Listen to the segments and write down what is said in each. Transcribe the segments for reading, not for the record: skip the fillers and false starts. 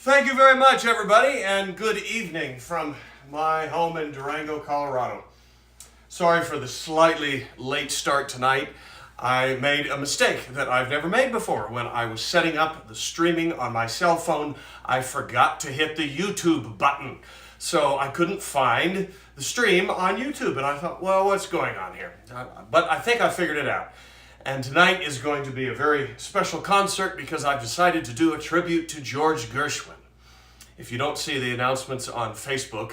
Thank you very much, everybody, and good evening from my home in Durango, Colorado. Sorry for the slightly late start tonight. I made a mistake that I've never made before. When I was setting up the streaming on my cell phone, I forgot to hit the YouTube button. So I couldn't find the stream on YouTube, and I thought, well, what's going on here? But I think I figured it out. And tonight is going to be a very special concert because I've decided to do a tribute to George Gershwin. If you don't see the announcements on Facebook,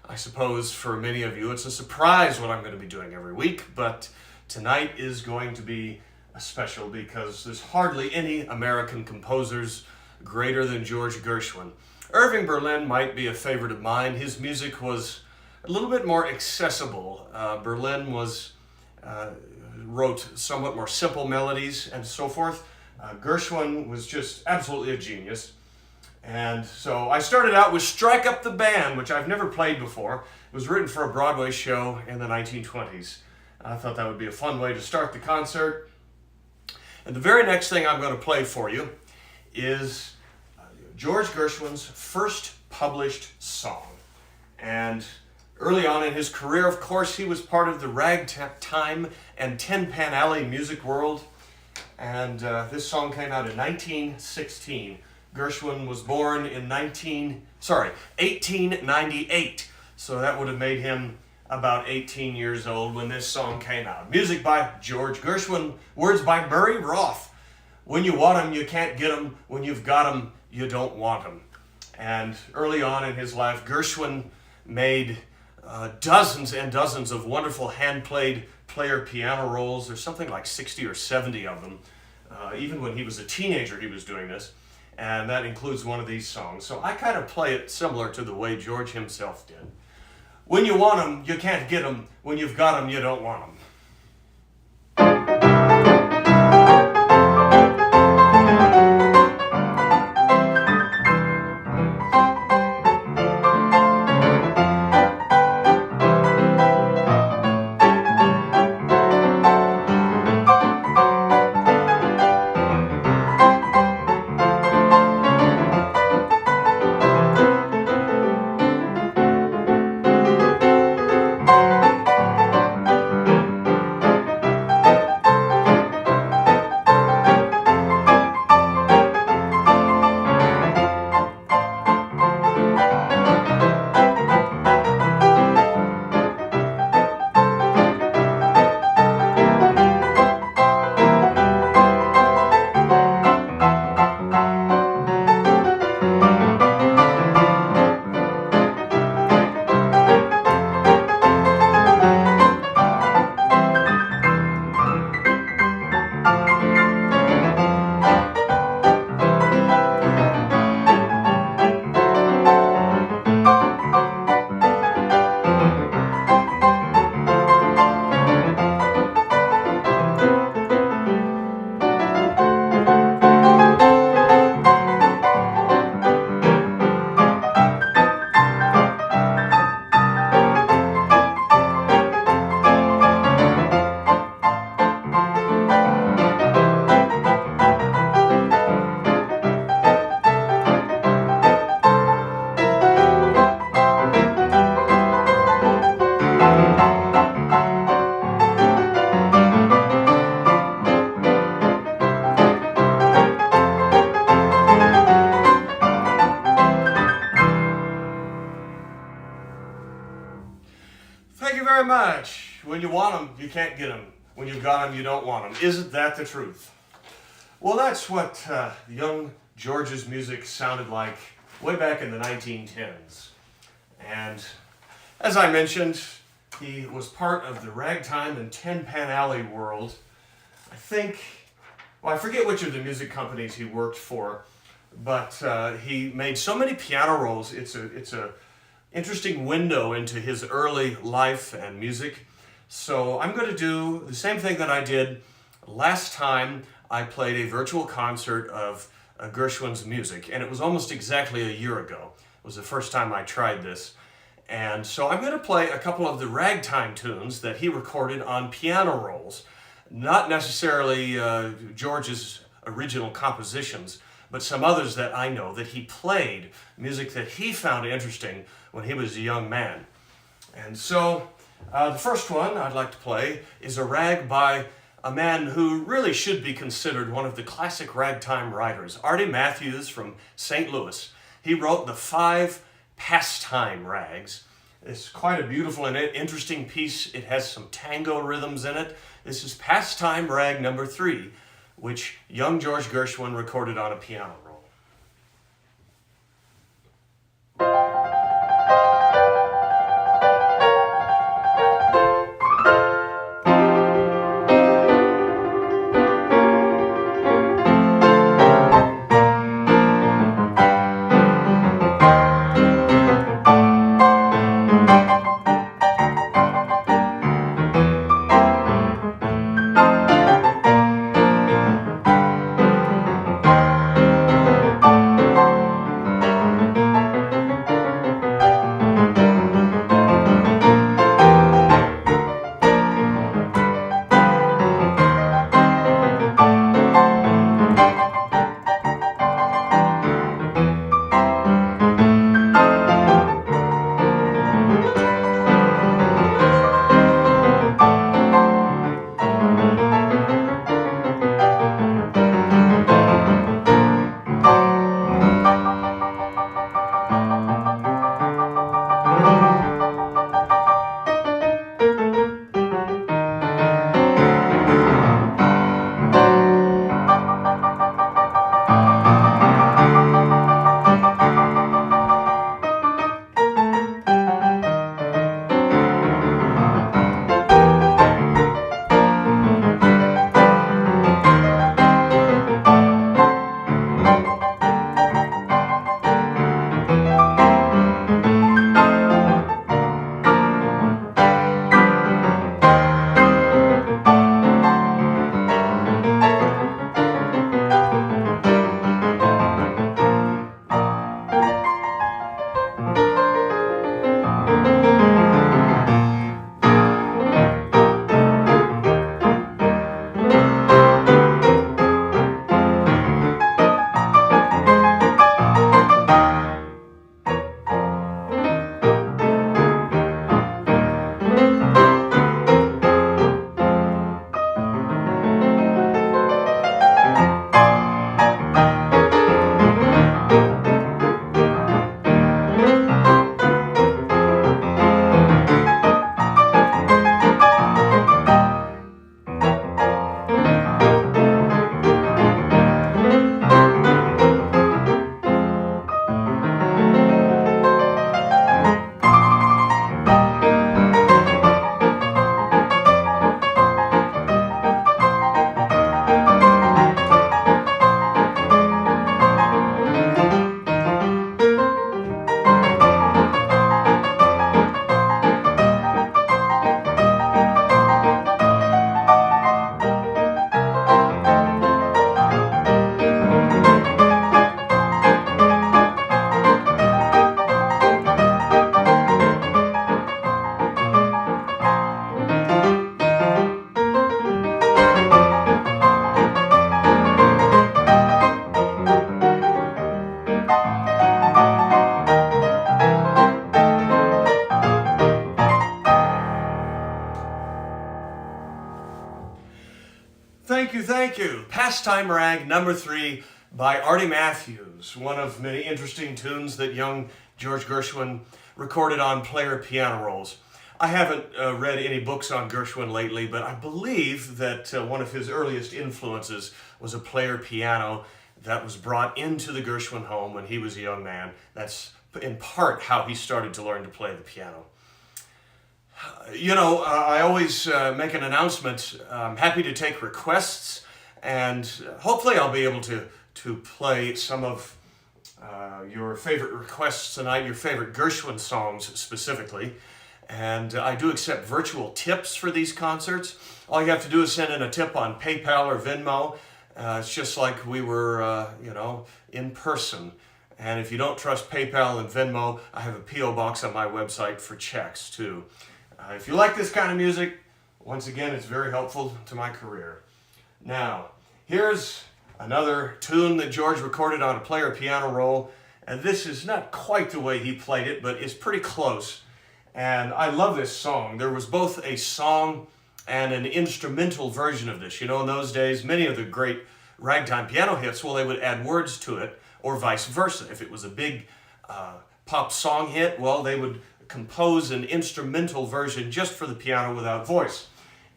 I suppose for many of you it's a surprise what I'm going to be doing every week, but tonight is going to be special because there's hardly any American composers greater than George Gershwin. Irving Berlin might be a favorite of mine. His music was a little bit more accessible. Berlin wrote somewhat more simple melodies and so forth. Gershwin was just absolutely a genius. And so I started out with Strike Up the Band, which I've never played before. It was written for a Broadway show in the 1920s. I thought that would be a fun way to start the concert. And the very next thing I'm going to play for you is George Gershwin's first published song. And early on in his career, of course, he was part of the Ragtime and Tin Pan Alley music world. And this song came out in 1916. Gershwin was born in 1898. So that would have made him about 18 years old when this song came out. Music by George Gershwin, words by Murray Roth. When you want 'em, you can't get 'em. When you've got 'em, you don't want 'em. And early on in his life, Gershwin made dozens and dozens of wonderful hand-played player piano rolls. There's something like 60 or 70 of them. Even when he was a teenager, he was doing this. And that includes one of these songs. So I kind of play it similar to the way George himself did. When you want 'em, you can't get 'em. When you've got 'em, you don't want 'em. Much. When you want 'em, you can't get 'em. When you've got 'em, you don't want 'em. Isn't that the truth? Well, that's what young George's music sounded like way back in the 1910s. And as I mentioned, he was part of the Ragtime and Tin Pan Alley world. I forget which of the music companies he worked for, but he made so many piano rolls. It's a interesting window into his early life and music. So I'm going to do the same thing that I did last time I played a virtual concert of Gershwin's music, and it was almost exactly a year ago. It was the first time I tried this. And so I'm going to play a couple of the ragtime tunes that he recorded on piano rolls. Not necessarily George's original compositions, but some others that I know that he played, music that he found interesting when he was a young man. And so the first one I'd like to play is a rag by a man who really should be considered one of the classic ragtime writers, Artie Matthews from St. Louis. He wrote the 5 pastime rags. It's quite a beautiful and interesting piece. It has some tango rhythms in it. This is Pastime Rag number 3, which young George Gershwin recorded on a piano roll. Thank you. Pastime Rag number 3 by Artie Matthews, one of many interesting tunes that young George Gershwin recorded on player piano rolls. I haven't read any books on Gershwin lately, but I believe that one of his earliest influences was a player piano that was brought into the Gershwin home when he was a young man. That's in part how he started to learn to play the piano. You know, I always make an announcement. I'm happy to take requests, and hopefully I'll be able to play some of your favorite requests tonight, your favorite Gershwin songs specifically. And I do accept virtual tips for these concerts. All you have to do is send in a tip on PayPal or Venmo. It's just like we were, in person. And if you don't trust PayPal and Venmo, I have a P.O. box on my website for checks too. If you like this kind of music, once again, it's very helpful to my career. Now, here's another tune that George recorded on a player piano roll. And this is not quite the way he played it, but it's pretty close. And I love this song. There was both a song and an instrumental version of this. You know, in those days, many of the great ragtime piano hits, well, they would add words to it, or vice versa. If it was a big pop song hit, well, they would compose an instrumental version just for the piano without voice.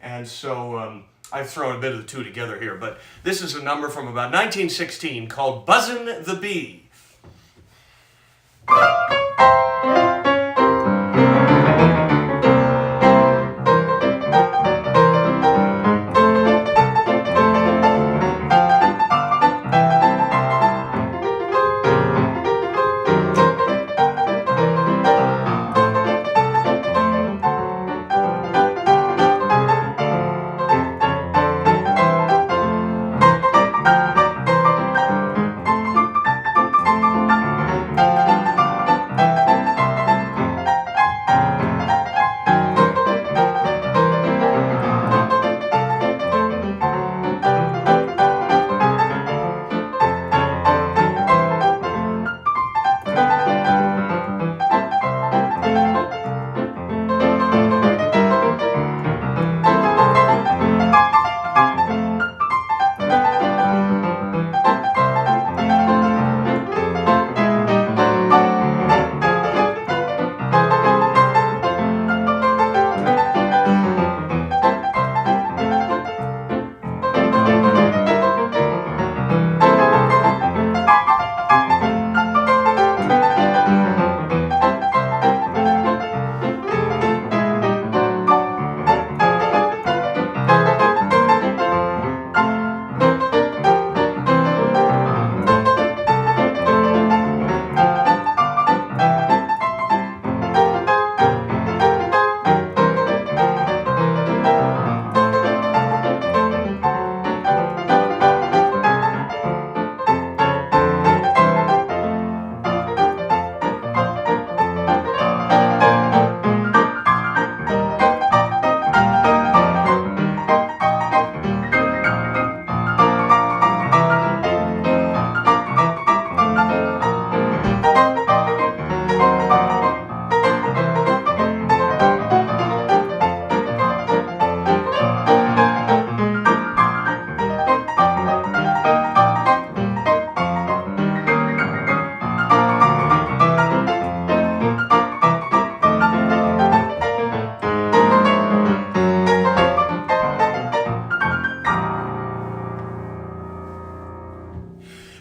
And so I've thrown a bit of the two together here, but this is a number from about 1916 called Buzzin' the Bee.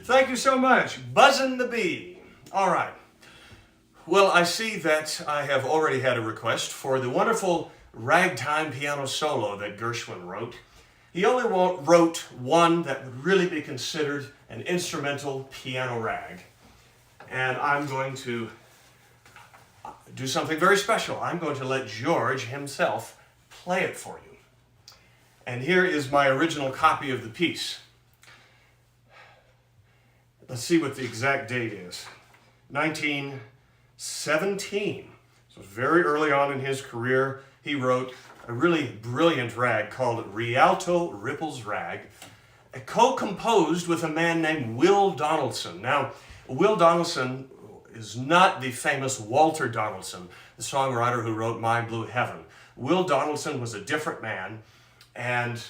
Thank you so much. Buzzin' the Bee. All right. Well, I see that I have already had a request for the wonderful ragtime piano solo that Gershwin wrote. He only wrote one that would really be considered an instrumental piano rag. And I'm going to do something very special. I'm going to let George himself play it for you. And here is my original copy of the piece. Let's see what the exact date is. 1917. So very early on in his career, he wrote a really brilliant rag called Rialto Ripples Rag, co-composed with a man named Will Donaldson. Now, Will Donaldson is not the famous Walter Donaldson, the songwriter who wrote My Blue Heaven. Will Donaldson was a different man, and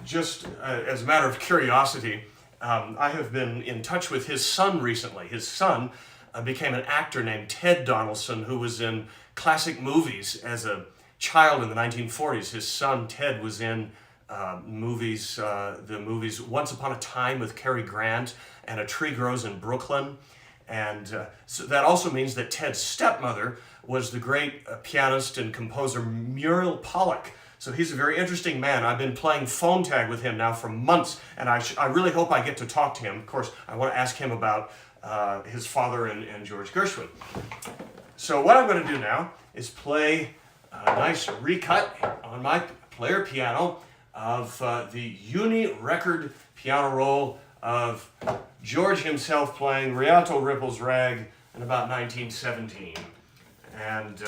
just as a matter of curiosity, I have been in touch with his son recently. His son became an actor named Ted Donaldson, who was in classic movies as a child in the 1940s. His son Ted was in the movies Once Upon a Time with Cary Grant and A Tree Grows in Brooklyn. And so that also means that Ted's stepmother was the great pianist and composer Muriel Pollack. So he's a very interesting man. I've been playing phone tag with him now for months, and I really hope I get to talk to him. Of course, I want to ask him about his father and George Gershwin. So what I'm going to do now is play a nice recut on my player piano of the uni-record piano roll of George himself playing Rialto Ripples Rag in about 1917. And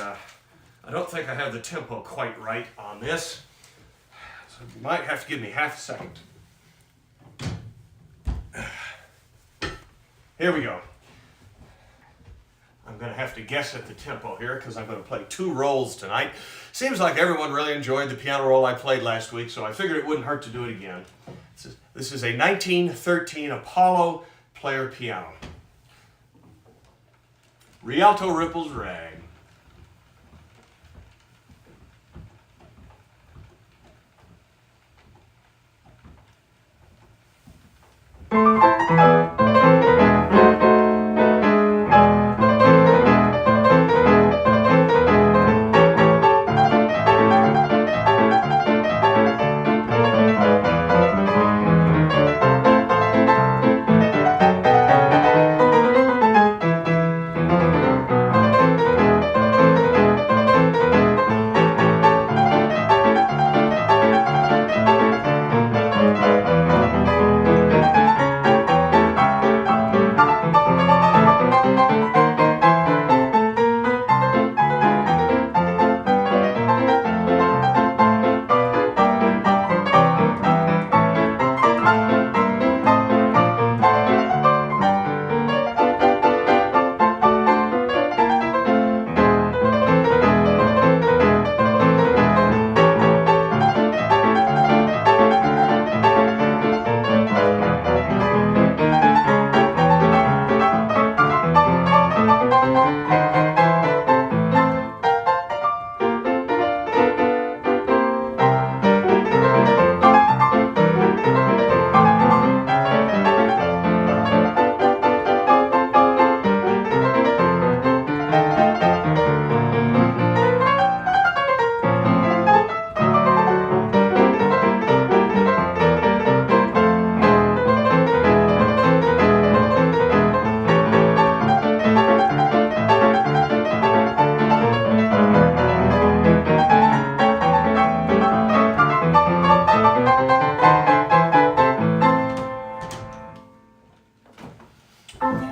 I don't think I have the tempo quite right on this, so you might have to give me half a second. Here we go. I'm going to have to guess at the tempo here because I'm going to play 2 rolls tonight. Seems like everyone really enjoyed the piano roll I played last week, so I figured it wouldn't hurt to do it again. This is a 1913 Apollo player piano. Rialto Ripples Rag.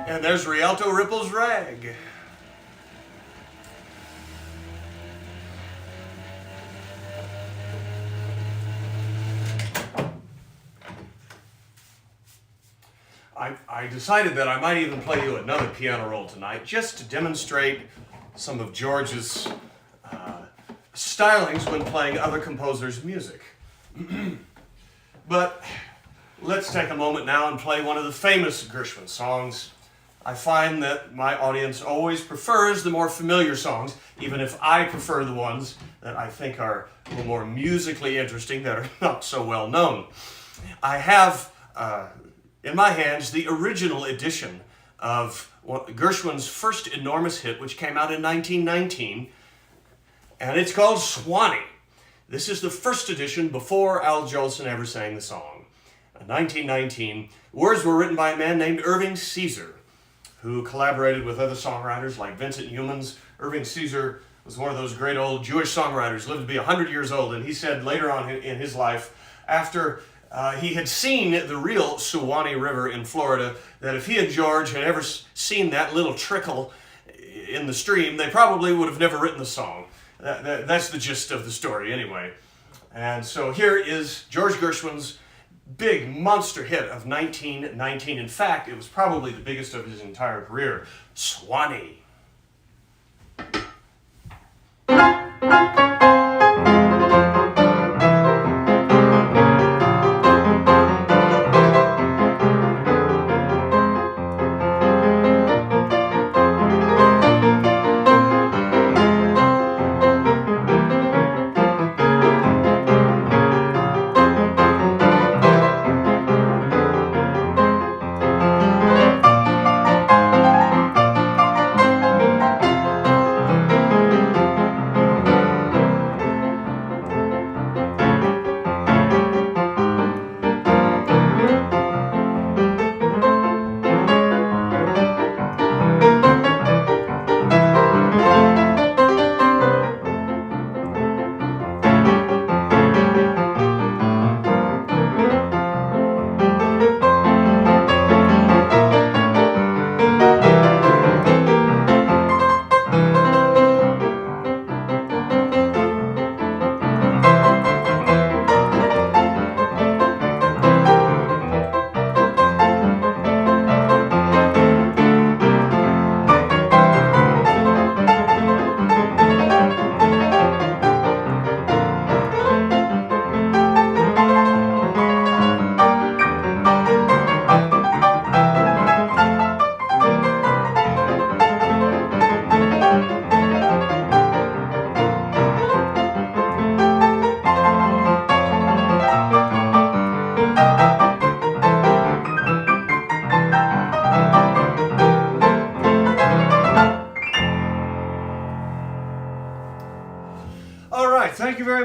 And there's Rialto Ripples Rag. I decided that I might even play you another piano roll tonight just to demonstrate some of George's stylings when playing other composers' music. But let's take a moment now and play one of the famous Gershwin songs. I find that my audience always prefers the more familiar songs, even if I prefer the ones that I think are a little more musically interesting that are not so well known. I have in my hands the original edition of Gershwin's first enormous hit, which came out in 1919, and it's called Swanee. This is the first edition before Al Jolson ever sang the song. In 1919, words were written by a man named Irving Caesar, who collaborated with other songwriters like Vincent Youmans. Irving Caesar was one of those great old Jewish songwriters, lived to be 100 years old, and he said later on in his life, after he had seen the real Swanee River in Florida, that if he and George had ever seen that little trickle in the stream, they probably would have never written the song. That's the gist of the story anyway. And so here is George Gershwin's big monster hit of 1919. In fact, it was probably the biggest of his entire career, Swanee.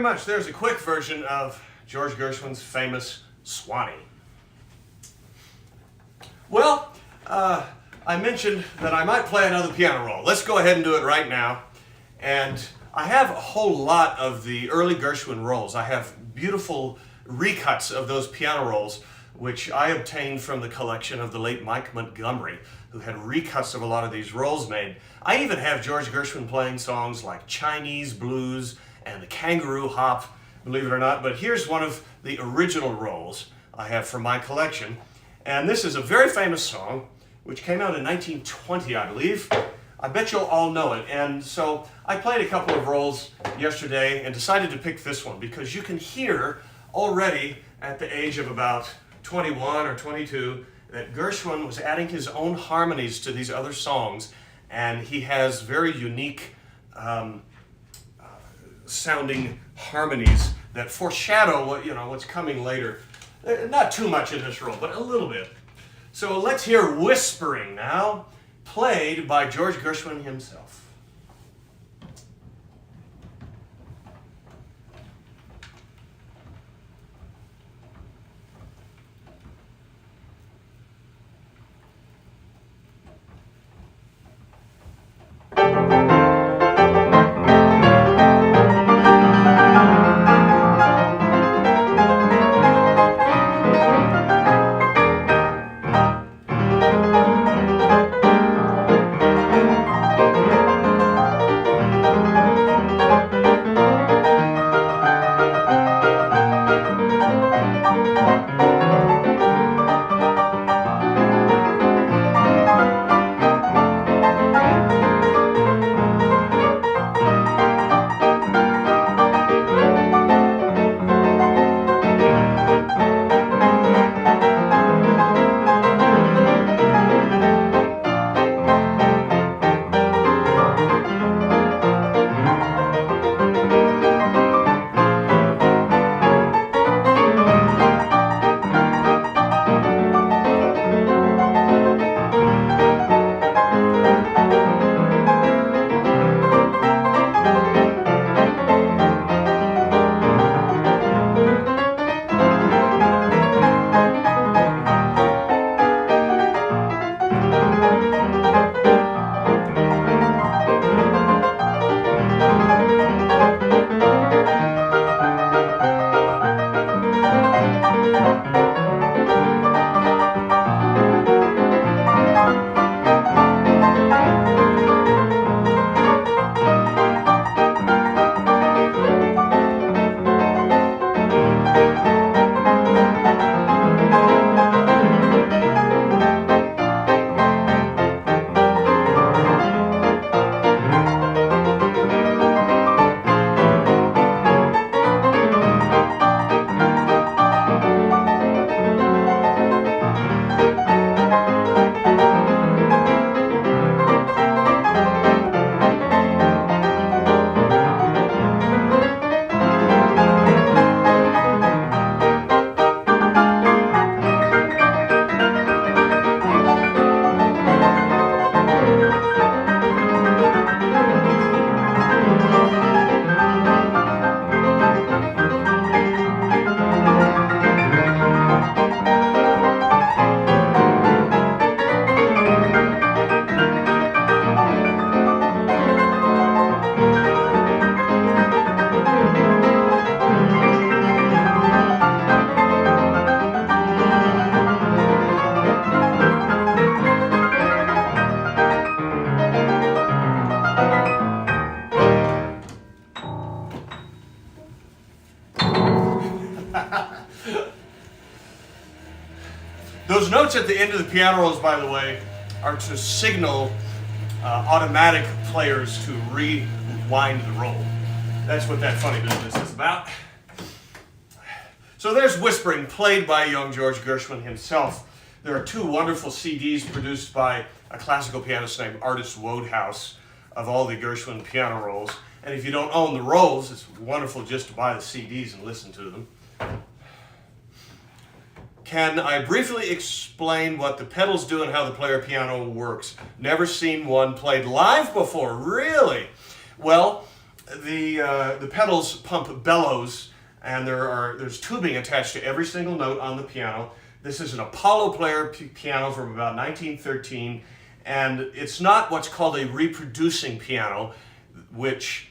much. There's a quick version of George Gershwin's famous Swanee. Well, I mentioned that I might play another piano roll. Let's go ahead and do it right now. And I have a whole lot of the early Gershwin rolls. I have beautiful recuts of those piano rolls, which I obtained from the collection of the late Mike Montgomery, who had recuts of a lot of these rolls made. I even have George Gershwin playing songs like Chinese Blues and the Kangaroo Hop, believe it or not. But here's one of the original rolls I have from my collection. And this is a very famous song, which came out in 1920, I believe. I bet you'll all know it. And so I played a couple of rolls yesterday and decided to pick this one because you can hear already at the age of about 21 or 22 that Gershwin was adding his own harmonies to these other songs, and he has very unique sounding harmonies that foreshadow what's coming later. Not too much in this roll, but a little bit. So let's hear Whispering now, played by George Gershwin himself. Those notes at the end of the piano rolls, by the way, are to signal automatic players to rewind the roll. That's what that funny business is about. So there's Whispering, played by young George Gershwin himself. There are two wonderful CDs produced by a classical pianist named Artist Wodehouse of all the Gershwin piano rolls. And if you don't own the rolls, it's wonderful just to buy the CDs and listen to them. Can I briefly explain what the pedals do and how the player piano works? Never seen one played live before, really? Well, the pedals pump bellows, and there's tubing attached to every single note on the piano. This is an Apollo player piano from about 1913, and it's not what's called a reproducing piano, which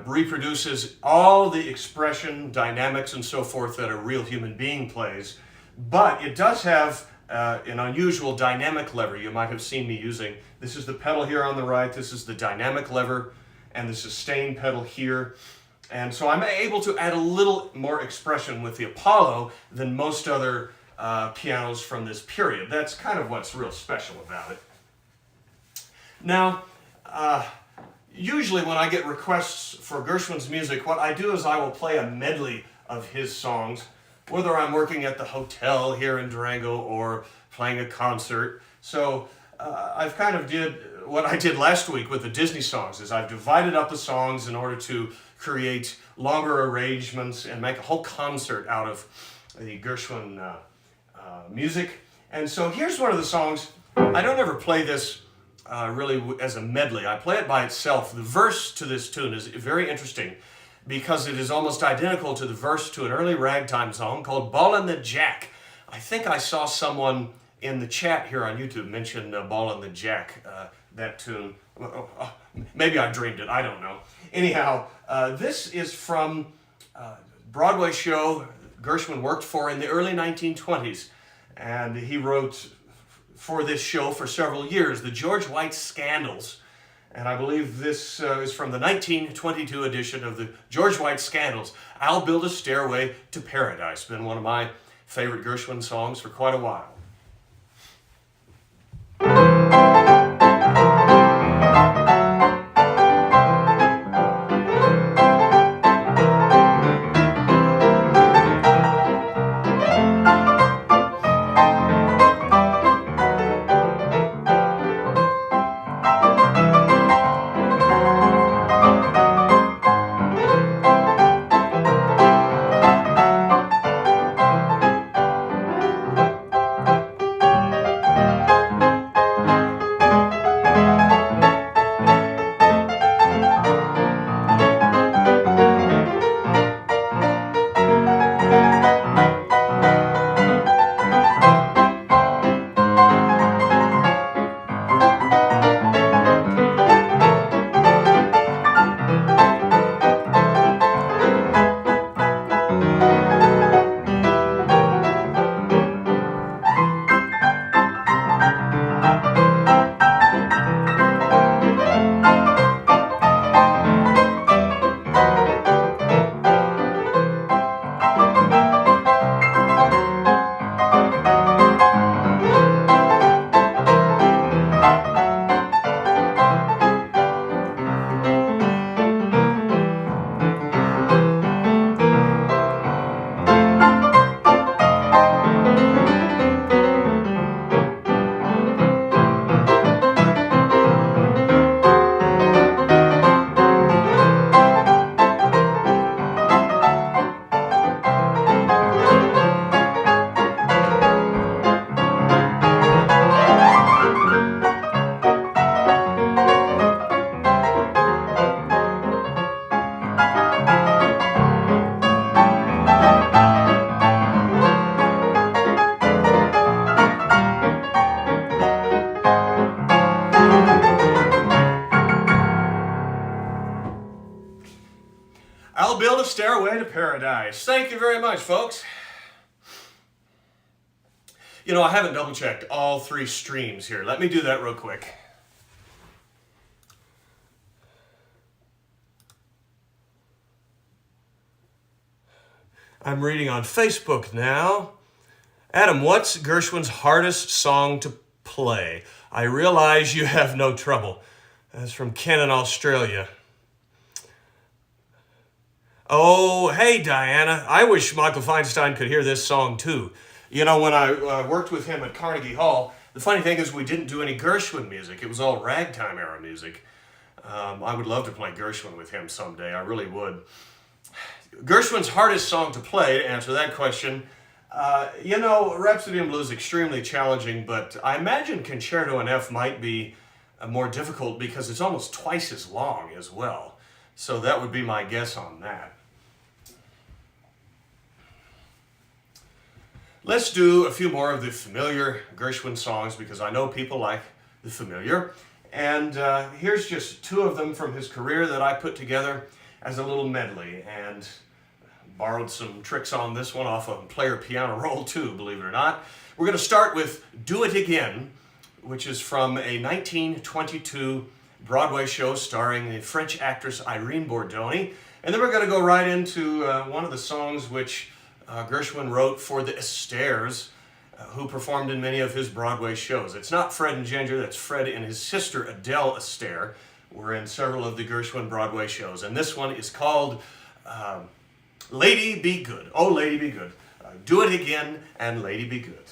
reproduces all the expression, dynamics, and so forth that a real human being plays. But it does have an unusual dynamic lever you might have seen me using. This is the pedal here on the right, this is the dynamic lever, and the sustain pedal here. And so I'm able to add a little more expression with the Apollo than most other pianos from this period. That's kind of what's real special about it. Now, usually when I get requests for Gershwin's music, what I do is I will play a medley of his songs, whether I'm working at the hotel here in Durango or playing a concert. So I've kind of did what I did last week with the Disney songs, is I've divided up the songs in order to create longer arrangements and make a whole concert out of the Gershwin music. And so here's one of the songs. I don't ever play this really as a medley. I play it by itself. The verse to this tune is very interesting because it is almost identical to the verse to an early ragtime song called Ballin' the Jack. I think I saw someone in the chat here on YouTube mention Ballin' the Jack, that tune. Maybe I dreamed it, I don't know. Anyhow, this is from a Broadway show Gershwin worked for in the early 1920s. And he wrote for this show for several years, the George White Scandals. And I believe this is from the 1922 edition of the George White Scandals. I'll Build a Stairway to Paradise. Been one of my favorite Gershwin songs for quite a while. I'll Build a Stairway to Paradise. Thank you very much, folks. You know, I haven't double-checked all three streams here. Let me do that real quick. I'm reading on Facebook now. Adam, what's Gershwin's hardest song to play? I realize you have no trouble. That's from Ken in Australia. Oh, hey, Diana. I wish Michael Feinstein could hear this song, too. You know, when I worked with him at Carnegie Hall, the funny thing is we didn't do any Gershwin music. It was all ragtime era music. I would love to play Gershwin with him someday. I really would. Gershwin's hardest song to play, to answer that question, you know, Rhapsody in Blue is extremely challenging, but I imagine Concerto in F might be more difficult because it's almost twice as long as well. So that would be my guess on that. Let's do a few more of the familiar Gershwin songs because I know people like the familiar. And here's just two of them from his career that I put together as a little medley, and borrowed some tricks on this one off a player piano roll too, believe it or not. We're going to start with Do It Again, which is from a 1922 Broadway show starring the French actress Irene Bordoni. And then we're going to go right into one of the songs which Gershwin wrote for the Astairs, who performed in many of his Broadway shows. It's not Fred and Ginger, that's Fred and his sister Adele Astaire were in several of the Gershwin Broadway shows. And this one is called Lady Be Good. Oh, Lady Be Good. Do It Again and Lady Be Good.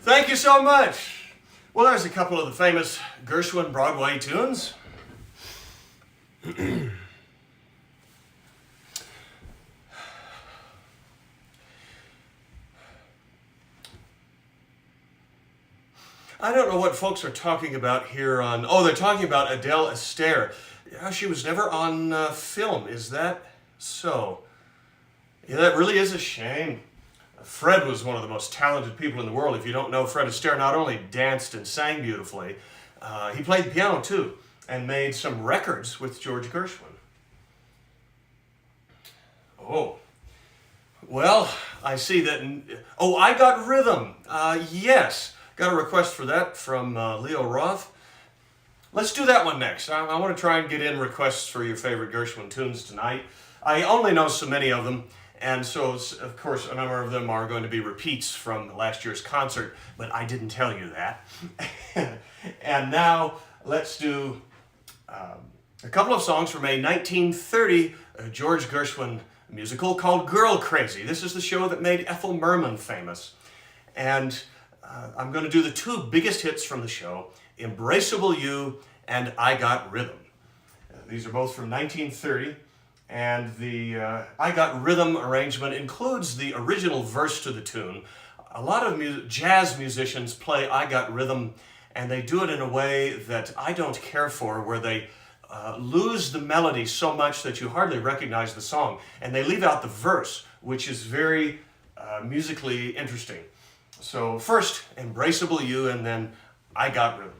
Thank you so much. Well, there's a couple of the famous Gershwin Broadway tunes. I don't know what folks are talking about here on. Oh, they're talking about Adele Astaire. Yeah, she was never on film. Is that so? Yeah, that really is a shame. Fred was one of the most talented people in the world. If you don't know, Fred Astaire not only danced and sang beautifully, he played the piano too, and made some records with George Gershwin. Oh, well, I see that. Oh, I Got Rhythm. Yes, got a request for that from Leo Roth. Let's do that one next. I want to try and get in requests for your favorite Gershwin tunes tonight. I only know so many of them, and so, of course, a number of them are going to be repeats from last year's concert, but I didn't tell you that. And now, let's do a couple of songs from a 1930 George Gershwin musical called Girl Crazy. This is the show that made Ethel Merman famous. And I'm going to do the two biggest hits from the show, Embraceable You and I Got Rhythm. These are both from 1930. And the I Got Rhythm arrangement includes the original verse to the tune. A lot of jazz musicians play I Got Rhythm, and they do it in a way that I don't care for, where they lose the melody so much that you hardly recognize the song, and they leave out the verse, which is very musically interesting. So first, Embraceable You, and then I Got Rhythm.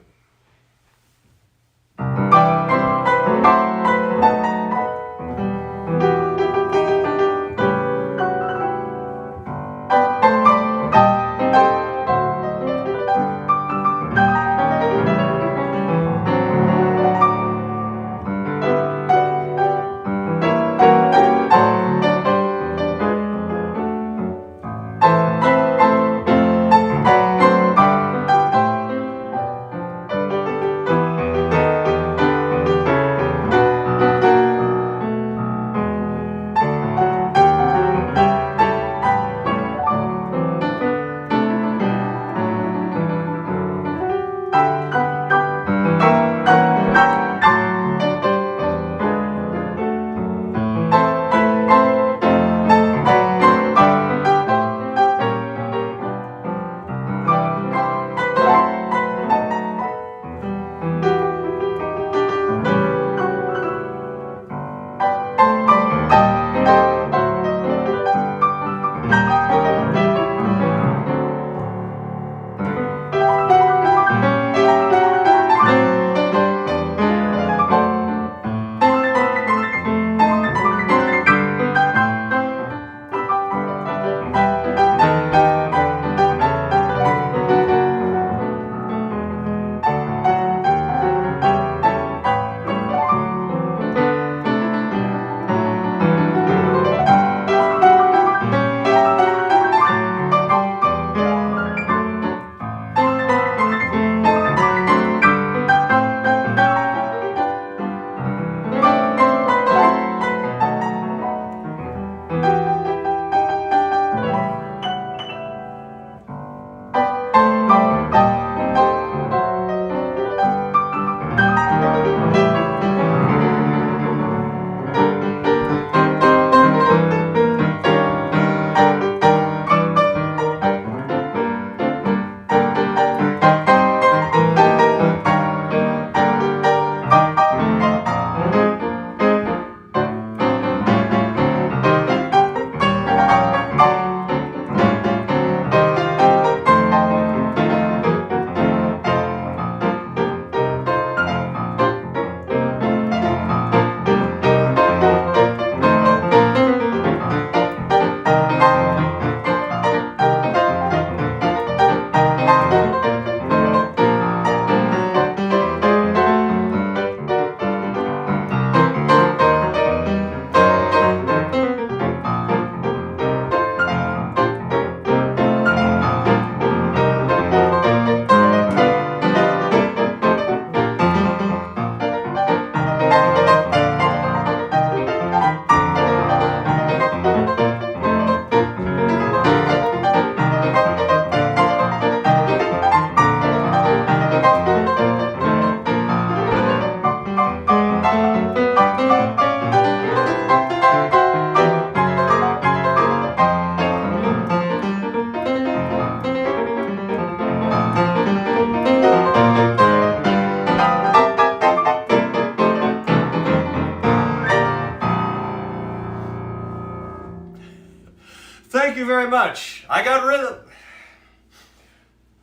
Thank you very much. I Got Rhythm.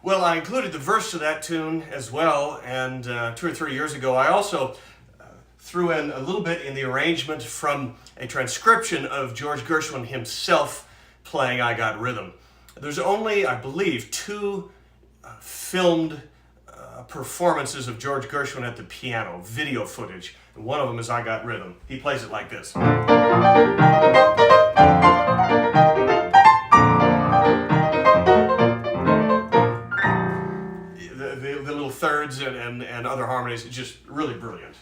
Well, I included the verse to that tune as well, and 2 or 3 years ago I also threw in a little bit in the arrangement from a transcription of George Gershwin himself playing I Got Rhythm. There's only, I believe, 2 filmed performances of George Gershwin at the piano, video footage. And one of them is I Got Rhythm. He plays it like this. The little thirds and other harmonies, it's just really brilliant.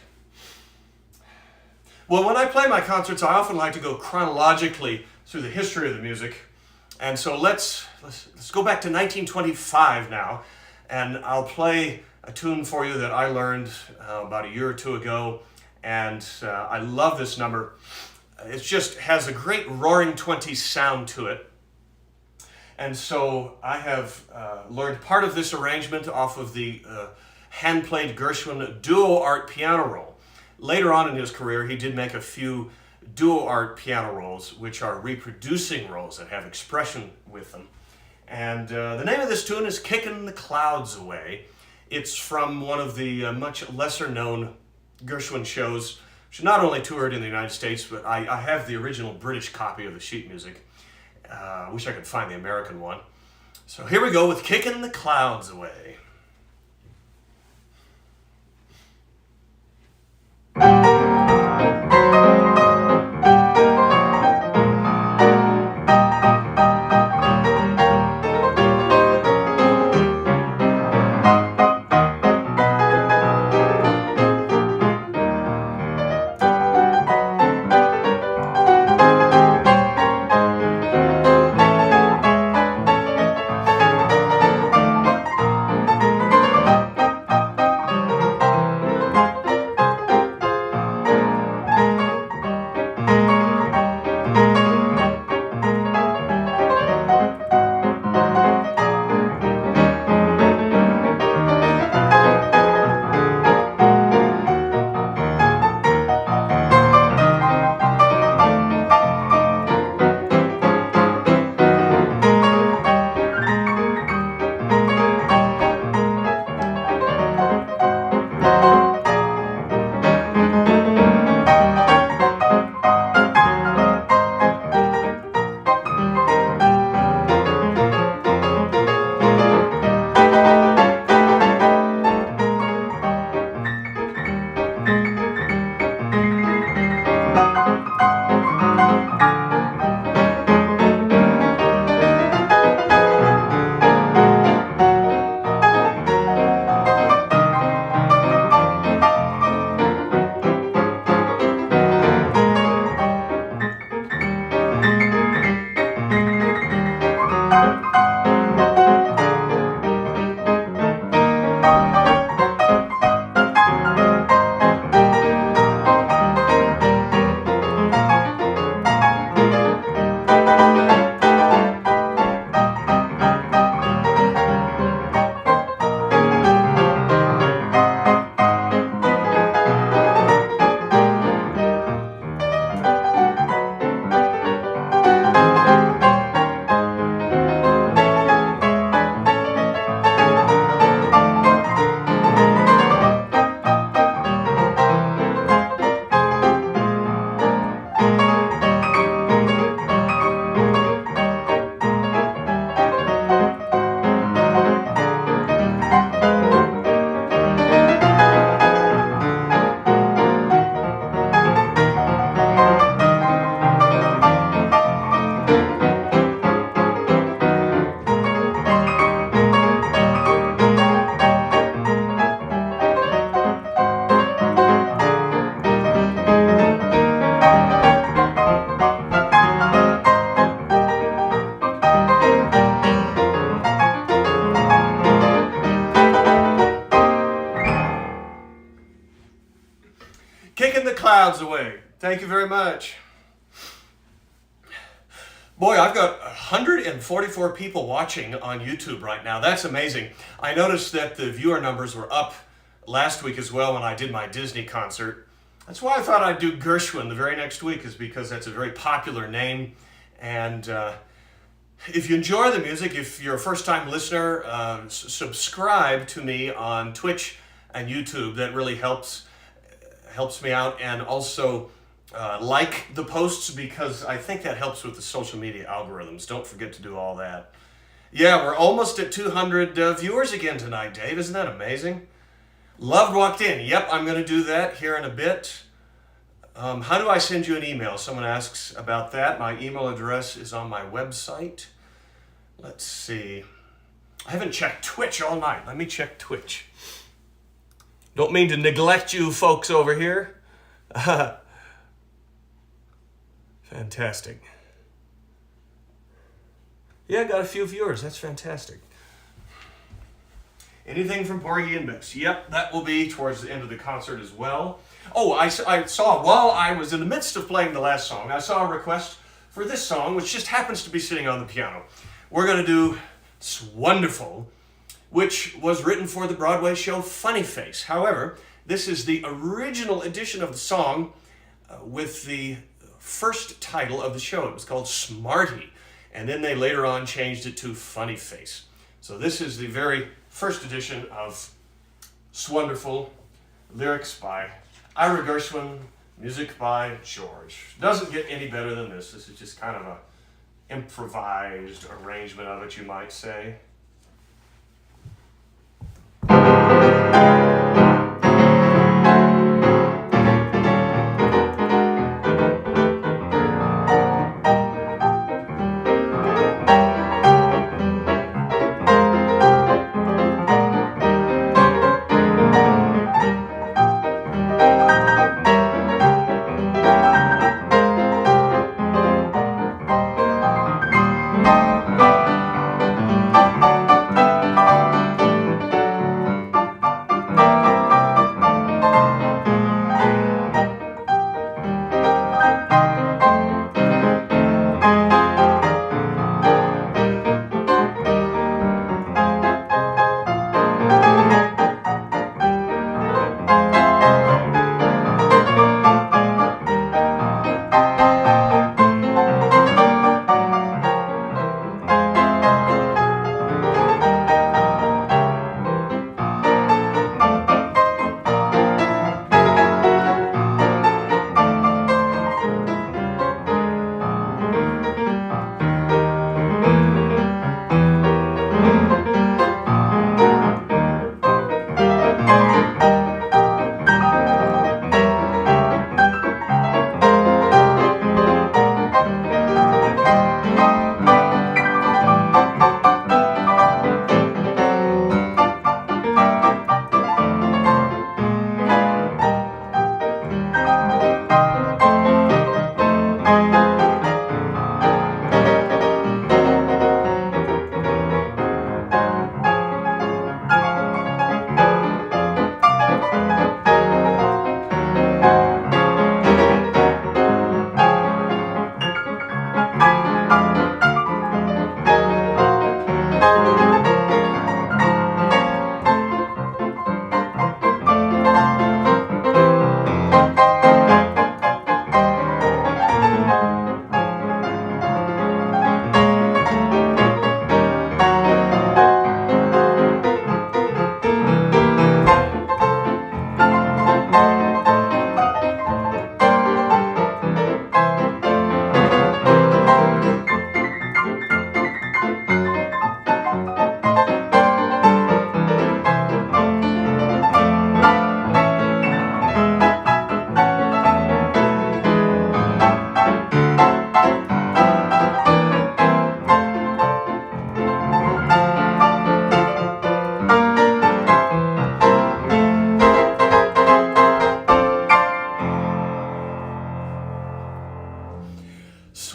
Well, when I play my concerts, I often like to go chronologically through the history of the music. And so let's go back to 1925 now, and I'll play a tune for you that I learned about a year or 2 ago, and I love this number. It just has a great Roaring Twenties sound to it. And so I have learned part of this arrangement off of the hand-played Gershwin duo art piano roll. Later on in his career, he did make a few duo art piano rolls, which are reproducing rolls that have expression with them. And the name of this tune is Kickin' the Clouds Away. It's from one of the much lesser-known Gershwin shows, which not only toured in the United States, but I have the original British copy of the sheet music. I wish I could find the American one. So here we go with Kickin' the Clouds Away. Kicking the Clouds Away. Thank you very much. Boy, I've got 144 people watching on YouTube right now. That's amazing. I noticed that the viewer numbers were up last week as well when I did my Disney concert. That's why I thought I'd do Gershwin the very next week, is because that's a very popular name. And If you enjoy the music, if you're a first-time listener, subscribe to me on Twitch and YouTube. That really helps me out. And also like the posts, because I think that helps with the social media algorithms. Don't forget to do all that. Yeah, we're almost at 200 viewers again tonight, Dave. Isn't that amazing? Loved walked in. Yep, I'm going to do that here in a bit. How do I send you an email? Someone asks about that. My email address is on my website. Let's see. I haven't checked Twitch all night. Let me check Twitch. Don't mean to neglect you folks over here. Fantastic. Yeah, I got a few viewers. That's fantastic. Anything from Porgy and Bess? Yep, that will be towards the end of the concert as well. Oh, I saw, while I was in the midst of playing the last song, I saw a request for this song, which just happens to be sitting on the piano. We're going to do It's Wonderful, which was written for the Broadway show Funny Face. However, this is the original edition of the song with the first title of the show. It was called Smarty, and then they later on changed it to Funny Face. So this is the very first edition of It's Wonderful, lyrics by Ira Gershwin, music by George. Doesn't get any better than this. This is just kind of a improvised arrangement of it, you might say.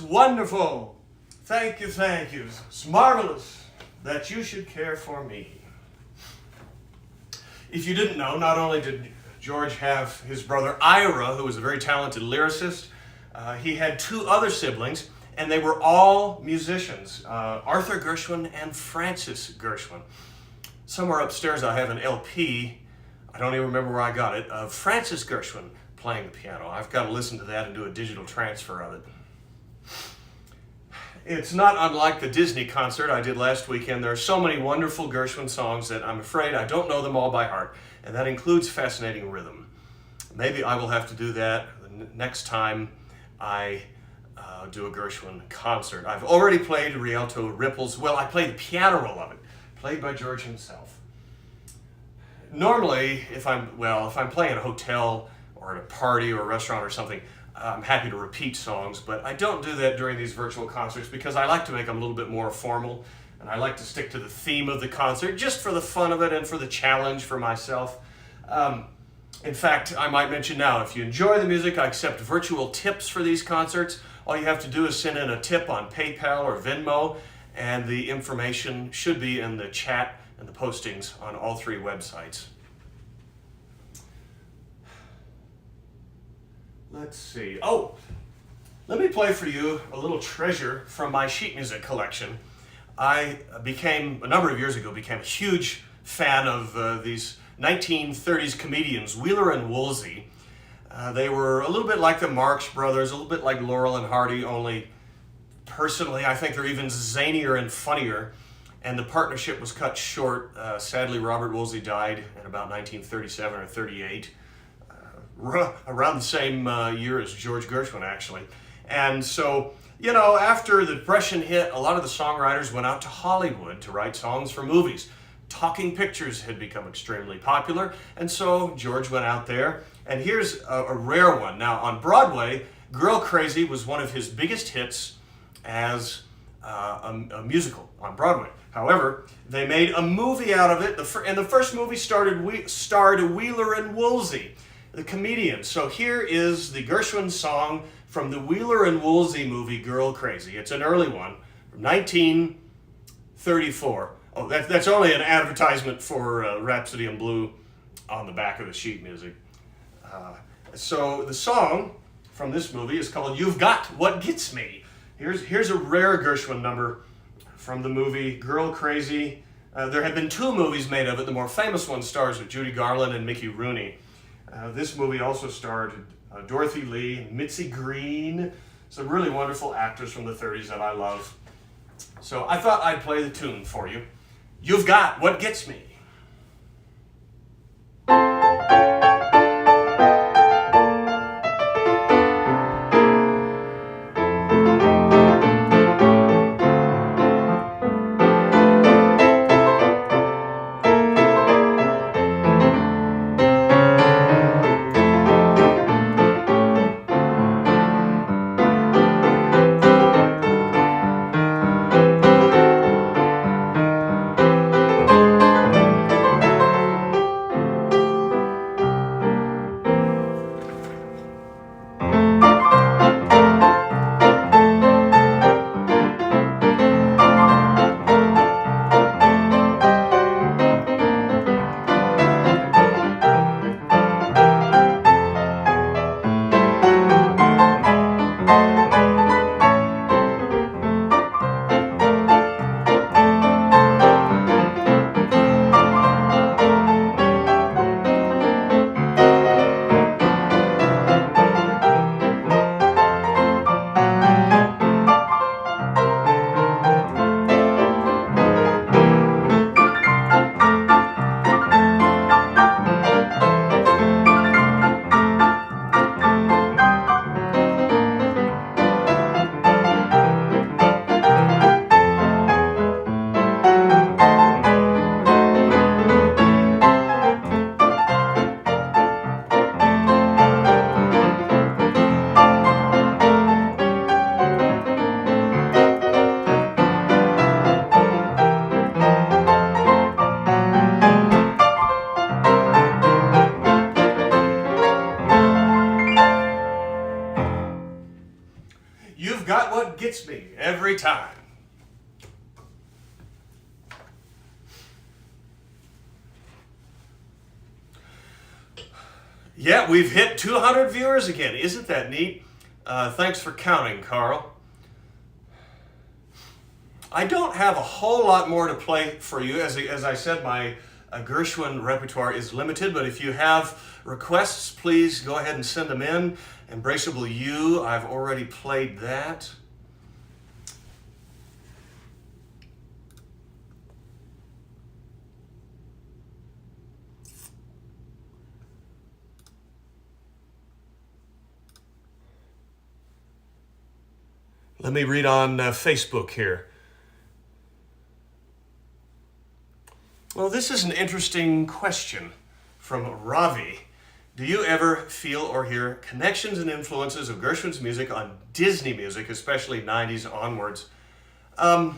Wonderful. Thank you, thank you. It's marvelous that you should care for me. If you didn't know, not only did George have his brother Ira, who was a very talented lyricist, he had two other siblings, and they were all musicians, Arthur Gershwin and Francis Gershwin. Somewhere upstairs I have an LP, I don't even remember where I got it, of Francis Gershwin playing the piano. I've got to listen to that and do a digital transfer of it. It's not unlike the Disney concert I did last weekend. There are so many wonderful Gershwin songs that I'm afraid I don't know them all by heart, and that includes Fascinating Rhythm. Maybe I will have to do that the next time I do a Gershwin concert. I've already played Rialto Ripples. Well, I played the piano roll of it, played by George himself. Normally, if I'm playing at a hotel or at a party or a restaurant or something, I'm happy to repeat songs, but I don't do that during these virtual concerts because I like to make them a little bit more formal, and I like to stick to the theme of the concert just for the fun of it and for the challenge for myself. In fact, I might mention now, if you enjoy the music, I accept virtual tips for these concerts. All you have to do is send in a tip on PayPal or Venmo, and the information should be in the chat and the postings on all three websites. Let's see. Oh, let me play for you a little treasure from my sheet music collection. I a number of years ago, became a huge fan of these 1930s comedians, Wheeler and Woolsey. They were a little bit like the Marx Brothers, a little bit like Laurel and Hardy, only personally I think they're even zanier and funnier. And the partnership was cut short. Sadly, Robert Woolsey died in about 1937 or 38, around the same year as George Gershwin, actually. And so, after the Depression hit, a lot of the songwriters went out to Hollywood to write songs for movies. Talking pictures had become extremely popular, and so George went out there, and here's a rare one. Now, on Broadway, Girl Crazy was one of his biggest hits as a musical on Broadway. However, they made a movie out of it, and the first movie starred Wheeler and Woolsey, the comedians. So here is the Gershwin song from the Wheeler and Woolsey movie, Girl Crazy. It's an early one from 1934. Oh, that's only an advertisement for Rhapsody in Blue on the back of the sheet music. So the song from this movie is called You've Got What Gets Me. Here's a rare Gershwin number from the movie Girl Crazy. There have been two movies made of it. The more famous one stars with Judy Garland and Mickey Rooney. This movie also starred Dorothy Lee and Mitzi Green, some really wonderful actors from the 30s that I love. So I thought I'd play the tune for you. You've Got What Gets Me. You've got what gets me every time. Yeah, we've hit 200 viewers again. Isn't that neat? Thanks for counting, Carl. I don't have a whole lot more to play for you. As I said, my Gershwin repertoire is limited, but if you have requests, please go ahead and send them in. Embraceable You, I've already played that. Let me read on Facebook here. Well, this is an interesting question from Ravi. Do you ever feel or hear connections and influences of Gershwin's music on Disney music, especially 90s onwards? I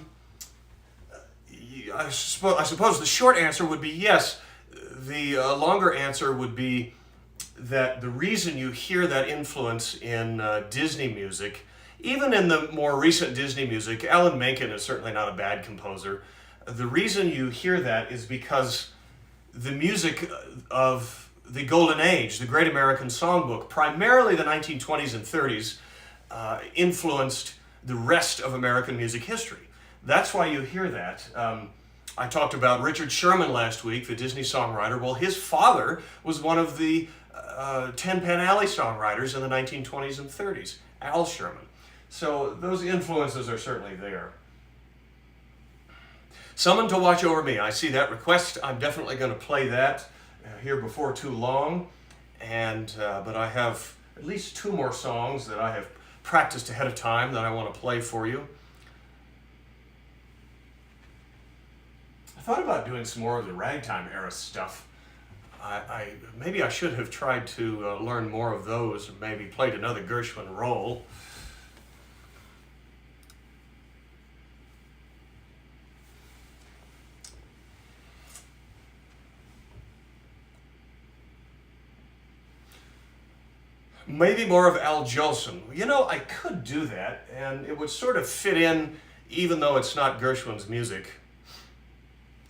suppose the short answer would be yes. The longer answer would be that the reason you hear that influence in Disney music, even in the more recent Disney music, Alan Menken is certainly not a bad composer. The reason you hear that is because the music of the Golden Age, the Great American Songbook, primarily the 1920s and 30s, influenced the rest of American music history. That's why you hear that. I talked about Richard Sherman last week, the Disney songwriter. Well, his father was one of the Ten Pan Alley songwriters in the 1920s and 30s, Al Sherman. So those influences are certainly there. Someone to Watch Over Me. I see that request. I'm definitely going to play that here before too long. But I have at least two more songs that I have practiced ahead of time that I want to play for you. I thought about doing some more of the Ragtime era stuff. Maybe I should have tried to learn more of those, and maybe played another Gershwin role. Maybe more of Al Jolson. You know, I could do that, and it would sort of fit in, even though it's not Gershwin's music.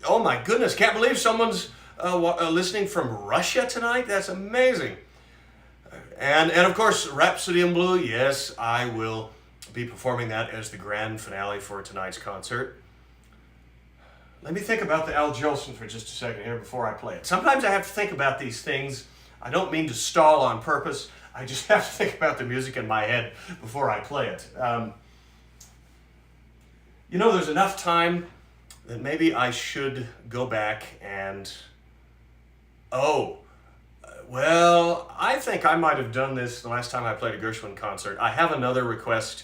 Oh my goodness, can't believe someone's listening from Russia tonight. That's amazing. And of course, Rhapsody in Blue. Yes, I will be performing that as the grand finale for tonight's concert. Let me think about the Al Jolson for just a second here before I play it. Sometimes I have to think about these things. I don't mean to stall on purpose. I just have to think about the music in my head before I play it. You know, there's enough time that maybe I should go back and... well, I think I might have done this the last time I played a Gershwin concert. I have another request.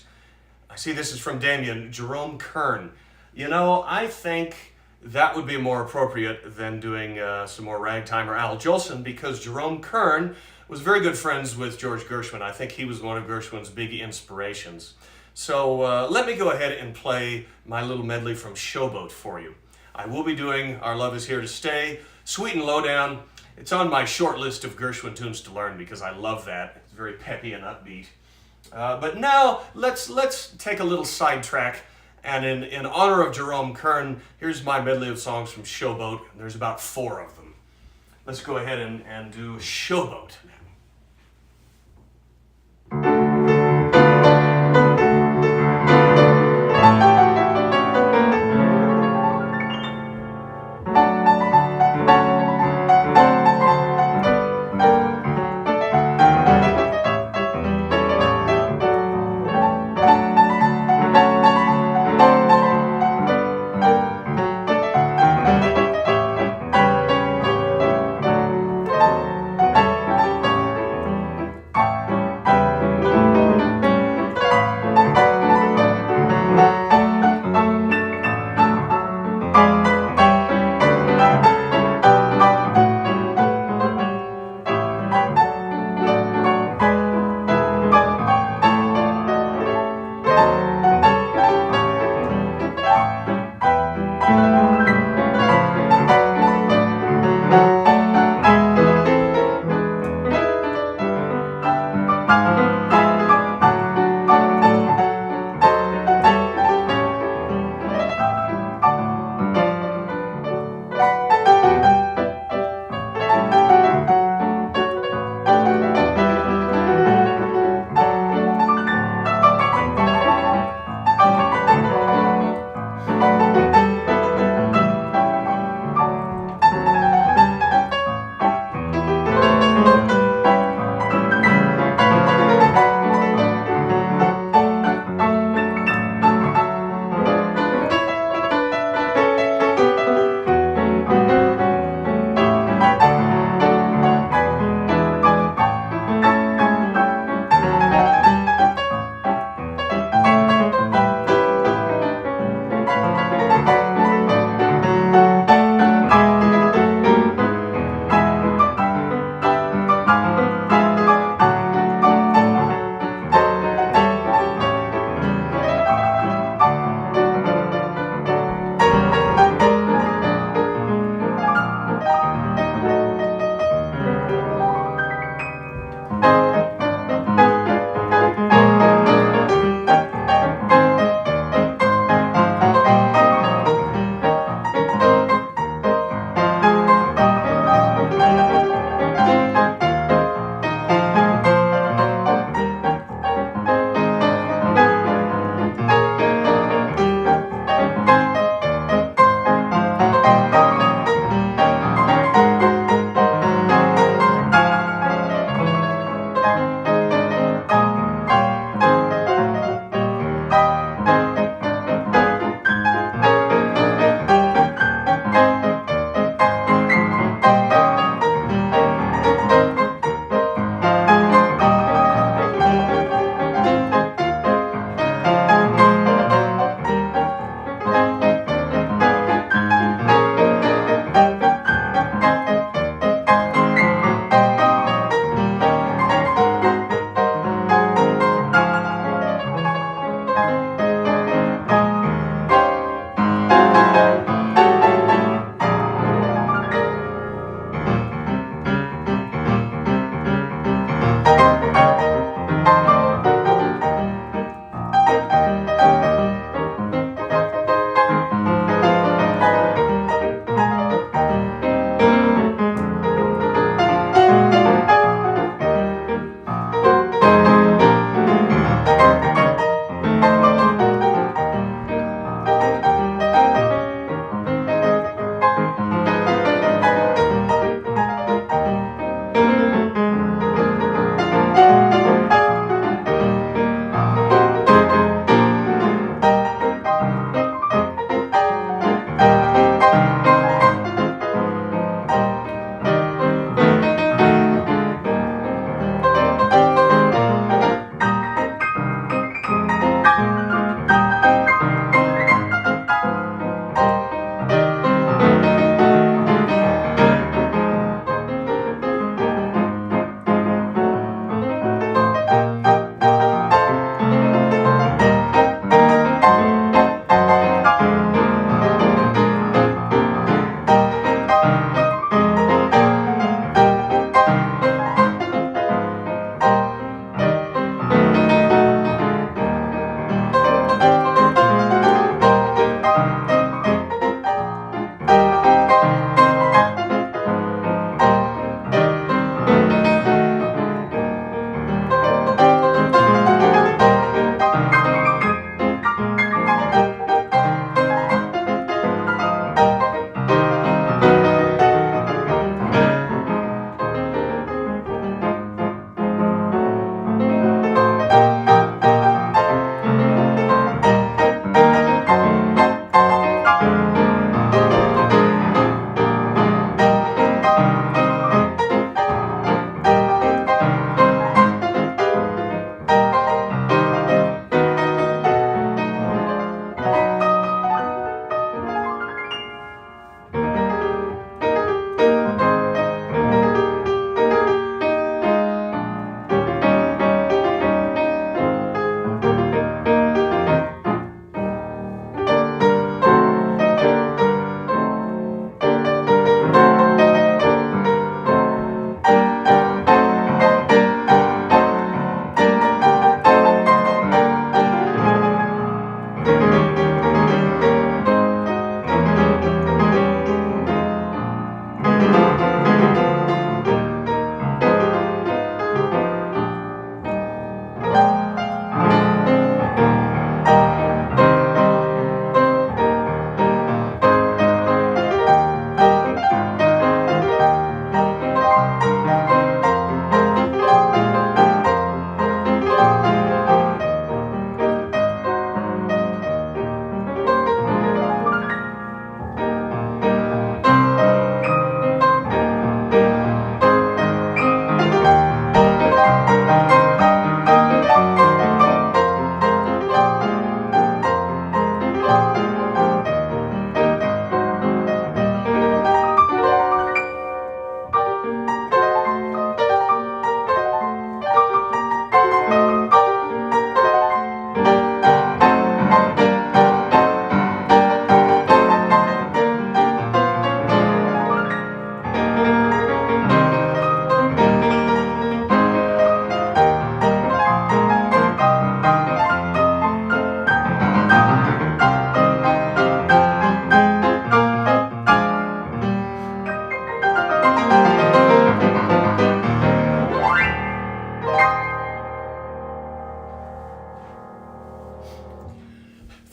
I see this is from Damien, Jerome Kern. You know, I think that would be more appropriate than doing some more Ragtime or Al Jolson, because Jerome Kern was very good friends with George Gershwin. I think he was one of Gershwin's big inspirations. So let me go ahead and play my little medley from Showboat for you. I will be doing Our Love Is Here to Stay, Sweet and Lowdown. It's on my short list of Gershwin tunes to learn because I love that. It's very peppy and upbeat. But now let's take a little sidetrack, and in honor of Jerome Kern, here's my medley of songs from Showboat. There's about 4 of them. Let's go ahead and do Showboat now.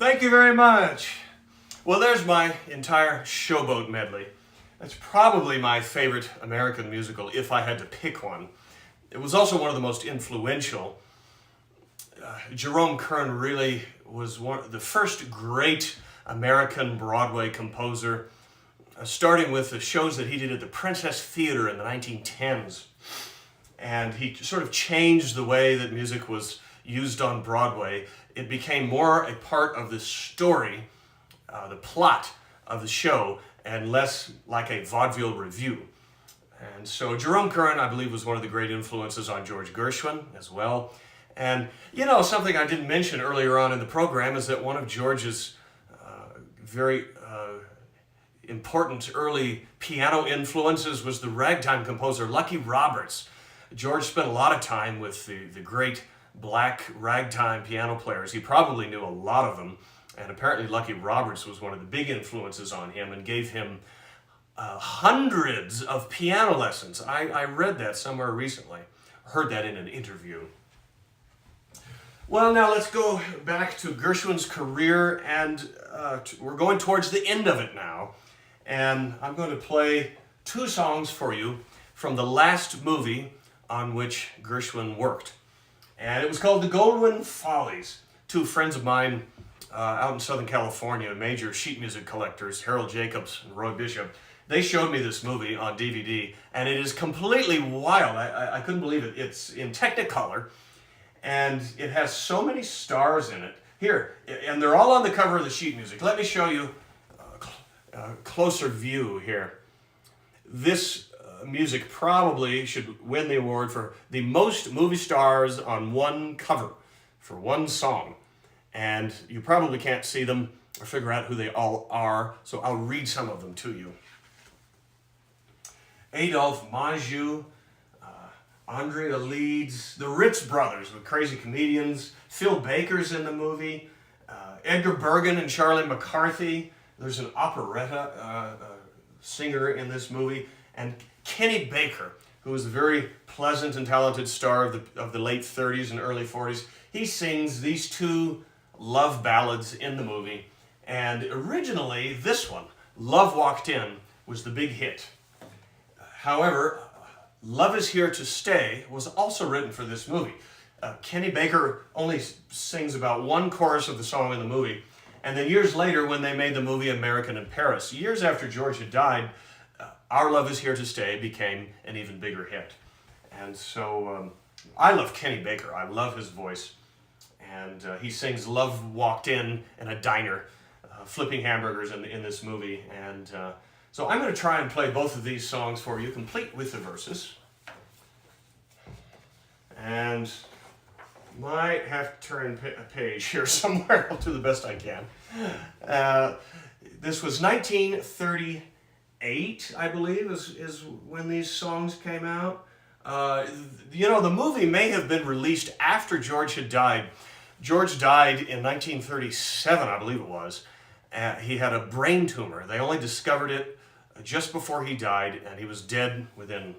Thank you very much. Well, there's my entire Showboat medley. That's probably my favorite American musical, if I had to pick one. It was also one of the most influential. Jerome Kern really was the first great American Broadway composer, starting with the shows that he did at the Princess Theater in the 1910s. And he sort of changed the way that music was used on Broadway. It became more a part of the story, the plot of the show, and less like a vaudeville review. And so Jerome Kern, I believe, was one of the great influences on George Gershwin as well. And, you know, something I didn't mention earlier on in the program is that one of George's very important early piano influences was the ragtime composer Lucky Roberts. George spent a lot of time with the great black ragtime piano players. He probably knew a lot of them, and apparently Lucky Roberts was one of the big influences on him and gave him hundreds of piano lessons. I read that somewhere recently, heard that in an interview. Well, now let's go back to Gershwin's career, and we're going towards the end of it now. And I'm going to play two songs for you from the last movie on which Gershwin worked. And it was called The Goldwyn Follies. Two friends of mine out in Southern California, major sheet music collectors, Harold Jacobs and Roy Bishop, they showed me this movie on DVD, and it is completely wild. I couldn't believe it. It's in Technicolor, and it has so many stars in it. Here, and they're all on the cover of the sheet music. Let me show you a closer view here. This music probably should win the award for the most movie stars on one cover for one song. And you probably can't see them or figure out who they all are, so I'll read some of them to you. Adolphe Menjou, Andrea Leeds, the Ritz Brothers with Crazy Comedians, Phil Baker's in the movie, Edgar Bergen and Charlie McCarthy. There's an operetta singer in this movie, and Kenny Baker, who was a very pleasant and talented star of the late 30s and early 40s. He sings these two love ballads in the movie, and originally this one, Love Walked In, was the big hit. However, Love Is Here to Stay was also written for this movie. Kenny Baker only sings about one chorus of the song in the movie, and then years later when they made the movie American in Paris, years after George had died, Our Love Is Here to Stay became an even bigger hit. And so I love Kenny Baker. I love his voice. And he sings Love Walked In a diner, flipping hamburgers in this movie. And so I'm going to try and play both of these songs for you, complete with the verses. And might have to turn a page here somewhere. I'll do the best I can. This was 1938, I believe, is when these songs came out. You know, the movie may have been released after George had died. George died in 1937, I believe it was. He had a brain tumor. They only discovered it just before he died, and he was dead within,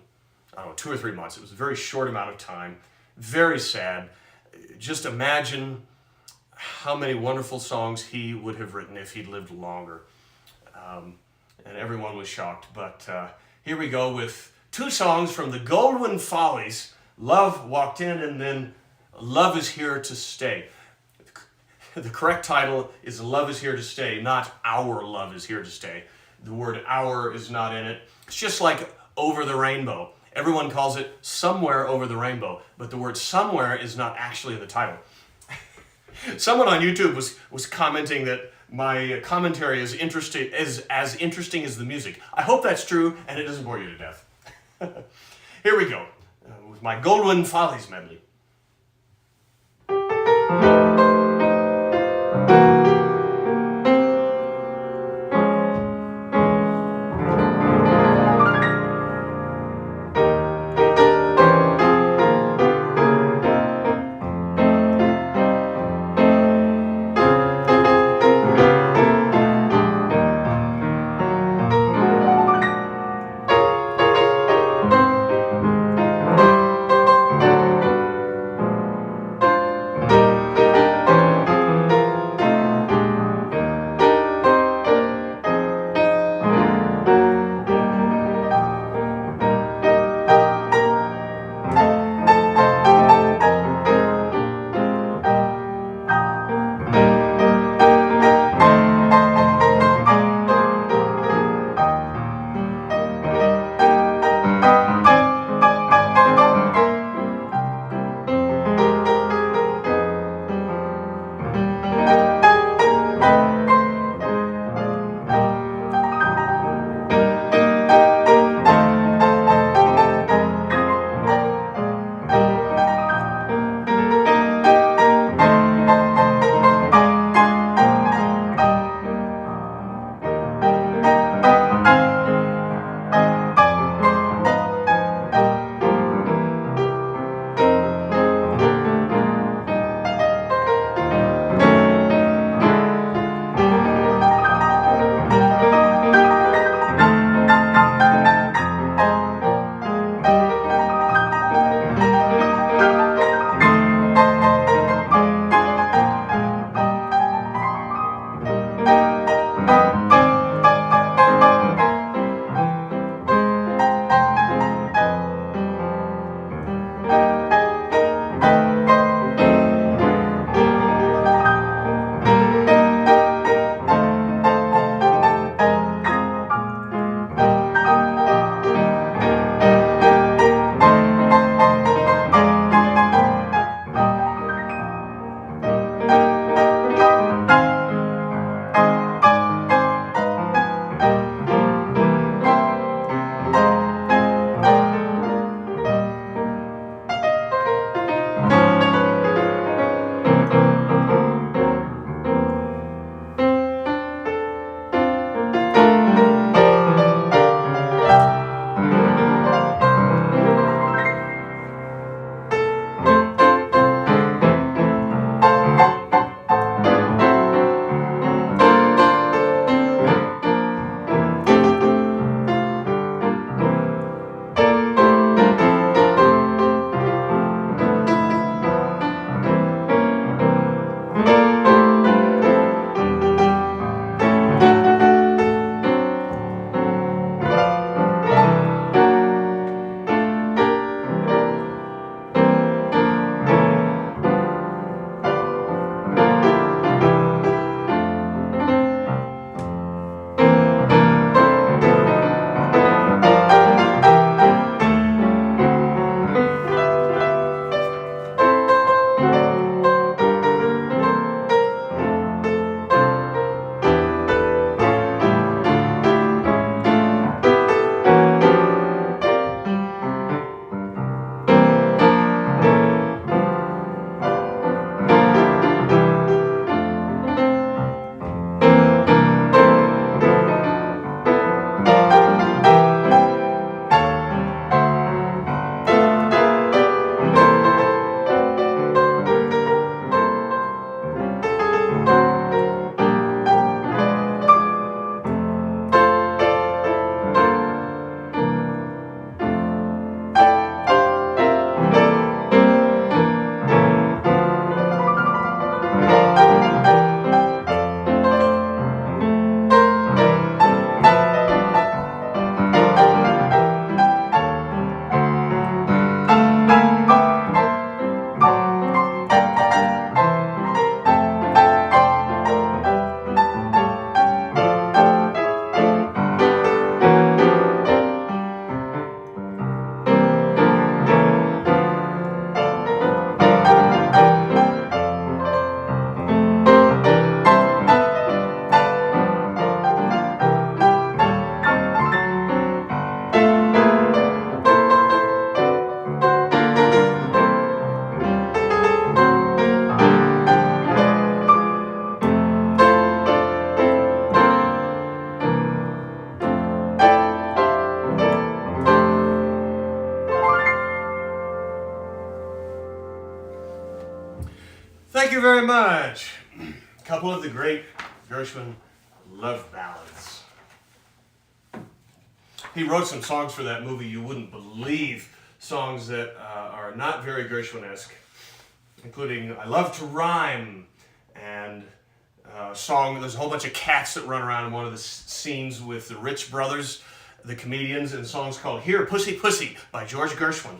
I don't know, 2 or 3 months. It was a very short amount of time. Very sad. Just imagine how many wonderful songs he would have written if he'd lived longer. And everyone was shocked. But here we go with two songs from the Goldwyn Follies, Love Walked In, and then Love Is Here to Stay. The correct title is Love Is Here to Stay, not Our Love Is Here to Stay. The word our is not in it. It's just like Over the Rainbow. Everyone calls it Somewhere Over the Rainbow, but the word somewhere is not actually in the title. Someone on YouTube was commenting that my commentary is as interesting as the music. I hope that's true and it doesn't bore you to death. Here we go, with my Goldwyn Follies medley. Thank you very much. A couple of the great Gershwin love ballads. He wrote some songs for that movie you wouldn't believe, songs that are not very Gershwin-esque, including I Love to Rhyme, and a song, there's a whole bunch of cats that run around in one of the scenes with the Rich Brothers, the comedians, and songs called Here, Pussy, Pussy by George Gershwin.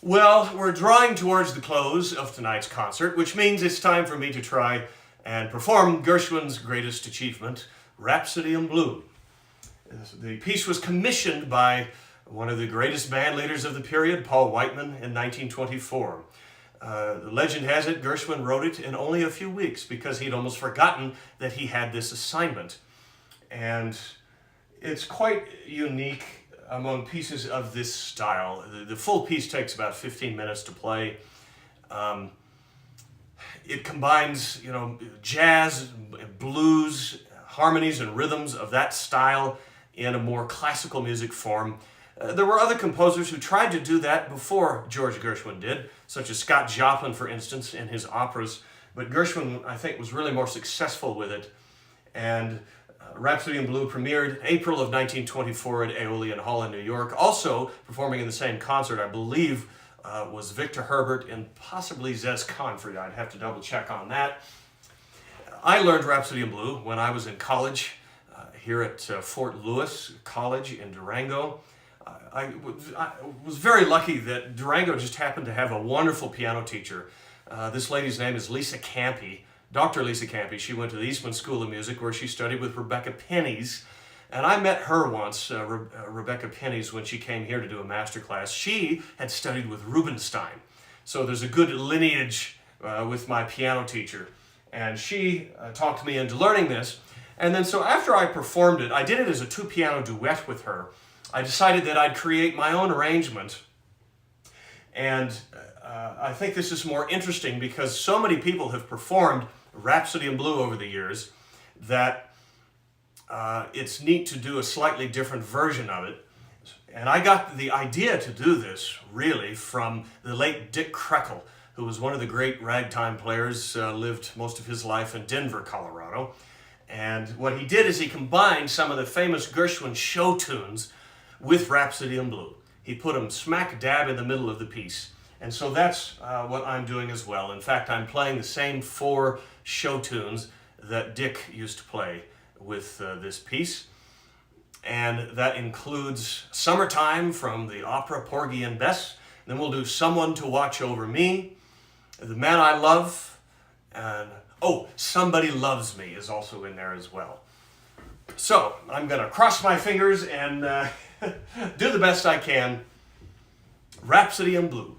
Well, we're drawing towards the close of tonight's concert, which means it's time for me to try and perform Gershwin's greatest achievement, Rhapsody in Blue. The piece was commissioned by one of the greatest band leaders of the period, Paul Whiteman, in 1924. The legend has it Gershwin wrote it in only a few weeks because he'd almost forgotten that he had this assignment. And it's quite unique among pieces of this style. The full piece takes about 15 minutes to play. It combines, jazz, blues, harmonies and rhythms of that style in a more classical music form. There were other composers who tried to do that before George Gershwin did, such as Scott Joplin, for instance, in his operas. But Gershwin, I think, was really more successful with it. And Rhapsody in Blue premiered April of 1924 at Aeolian Hall in New York. Also performing in the same concert, I believe, was Victor Herbert and possibly Zez Confrey. I'd have to double check on that. I learned Rhapsody in Blue when I was in college here at Fort Lewis College in Durango. I was very lucky that Durango just happened to have a wonderful piano teacher. This lady's name is Lisa Campy. Dr. Lisa Campy. She went to the Eastman School of Music where she studied with Rebecca Pennies. And I met her once, Rebecca Pennies, when she came here to do a master class. She had studied with Rubinstein. So there's a good lineage with my piano teacher. And she talked me into learning this. And then so after I performed it, I did it as a two-piano duet with her. I decided that I'd create my own arrangement. And I think this is more interesting because so many people have performed Rhapsody in Blue over the years that it's neat to do a slightly different version of it. And I got the idea to do this really from the late Dick Kreckle, who was one of the great ragtime players, lived most of his life in Denver, Colorado. And what he did is he combined some of the famous Gershwin show tunes with Rhapsody in Blue. He put them smack dab in the middle of the piece. And so that's what I'm doing as well. In fact, I'm playing the same 4 show tunes that Dick used to play with this piece. And that includes Summertime from the opera Porgy and Bess. Then we'll do Someone to Watch Over Me, The Man I Love, and Somebody Loves Me is also in there as well. So I'm going to cross my fingers and do the best I can. Rhapsody in Blue.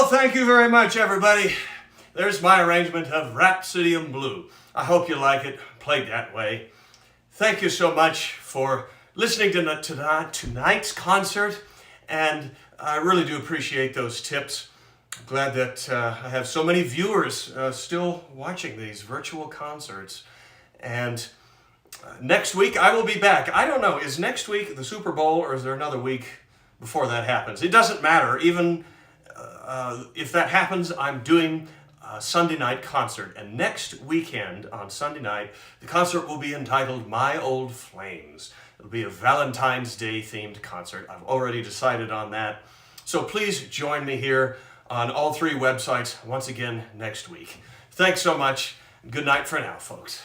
thank you very much, everybody. There's my arrangement of Rhapsody in Blue. I hope you like it, played that way. Thank you so much for listening to tonight's concert, and I really do appreciate those tips. I'm glad that I have so many viewers still watching these virtual concerts. And next week I will be back. I don't know, is next week the Super Bowl or is there another week before that happens? It doesn't matter. Even if that happens, I'm doing a Sunday night concert. And next weekend on Sunday night, the concert will be entitled My Old Flames. It'll be a Valentine's Day themed concert. I've already decided on that. So please join me here on all three websites once again next week. Thanks so much. Good night for now, folks.